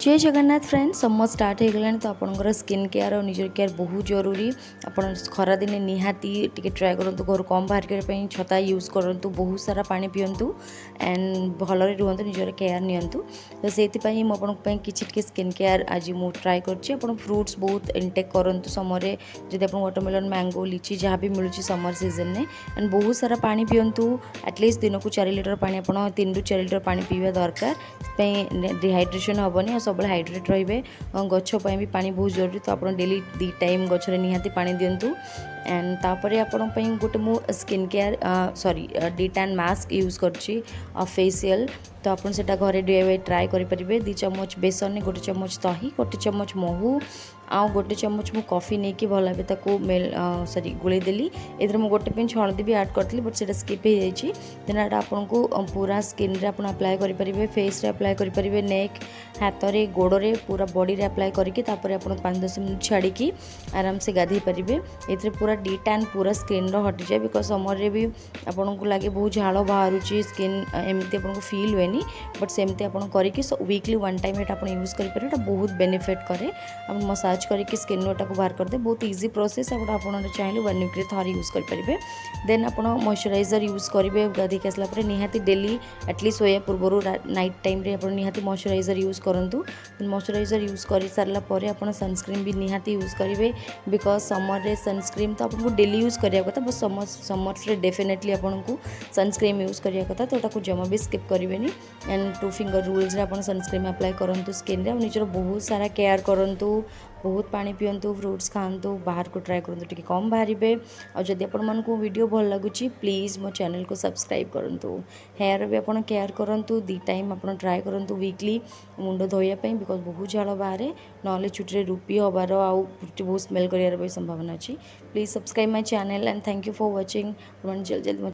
जय Jagannath friends summer start हो गला तो आपंकर स्किन केयर और निजर केयर बहुत जरूरी। आप खरा दिने निहाती टी ट्राए करूँ घर कम बाहर करने छता यूज करूँ बहुत सारा पानी पींतु एंड भलरे रुहतु निजर केयर नियंतु। तो से कि स्किन केयर आज मुझे ट्राए कर फ्रुट्स बहुत इनटेक करूँ समर जब आप वाटरमेलन मैंगो लीची जहाँ भी मिलूँ समर सीजन में एंड बहुत सारा पानी पींतु एटलिस्ट दिन को 4 लीटर पानी आप 3 ରୁ 4 लीटर पानी पीवा दरकार डिहाइड्रेशन हेनी और सब हाइड्रेट रे गछपाई भी पानी बहुत जरूरी। तो आप डेली 2 टाइम गचरे निहाती पानी दिंतु एंड तापर आपण गोटे मु skin care sorry D-Tan mask use करछि फेशियल। तो आप घरे डीआईवाई ट्राए करेंगे 2 चम्मच बेसन 1 चम्मच दही 1 चम्मच महू आउ 1 चम्मच मु कॉफी नहीं कि भल भाव मेल सॉरी गोलेदेली ए गोटे पिंच हलदी भी ऐड करी बट से स्किप हो जाइए। देन एटा आपको पूरा स्किन रे आप अप्लाई करेंगे फेस रे अप्लाई करेंगे नेक हाथ में गोड़ में पूरा बॉडी रे अप्लाई करके 5-10 मिनट छाड़ी आराम से गाधे पारे। ये पूरा डिटैन पूरा स्किन हटि जाए बिकज समर रे भी आपन को लगे बहुत झाड़ बाहर स्किन एमती आपको फील हुए बट सेमती आप करके वीकली 1 टाइम आप यूज करेंगे बहुत बेनिफिट करे। आप मसाज करके स्किन को बाहर करदे बहुत इजी प्रोसेस आप चाहिए 1 वीक थोड़े यूज करेंगे। देन आप मॉइस्चराइजर यूज करेंगे गाधे के आसला निहाती डेली एटलिस्ट सोया पूर्व नाइट टाइम रे आप निहाती मॉइस्चराइजर यूज करूँ। मॉइस्चराइजर यूज कर सारापर आप सनस्क्रीन भी निहाती यूज करेंगे बिकज समर रे सनस्क्रीन तो आपको डेली यूज करिया कथा बस समर डेफिनेटली आपको सनस्क्रीन यूज करिया कथा। तो ताको जमा भी स्किप करेंगे एंड 2 फिंगर रूल्स रे आपन सनस्क्रीन अप्लाई करूँ स्किन रे निजर बहुत सारा केयर करूँ बहुत पानी पींतु फ्रुट्स खातु बाहर को ट्राए करूँ टी कम बाहर और जदि आपण को वीडियो भल लगुच प्लीज़ मो चैनल को सब्सक्राइब करूँ। हेयर भी आप केयर करूँ 2 टाइम आप ट्राए करूँ वीकली मुंड धोयापी बिकज बहुत झाड़ बाहर ना चुटी रूपी हबार आउ चुटी बहुत स्मेल कर संभावना अच्छी। Please subscribe my channel and thank you for watching. जल्दी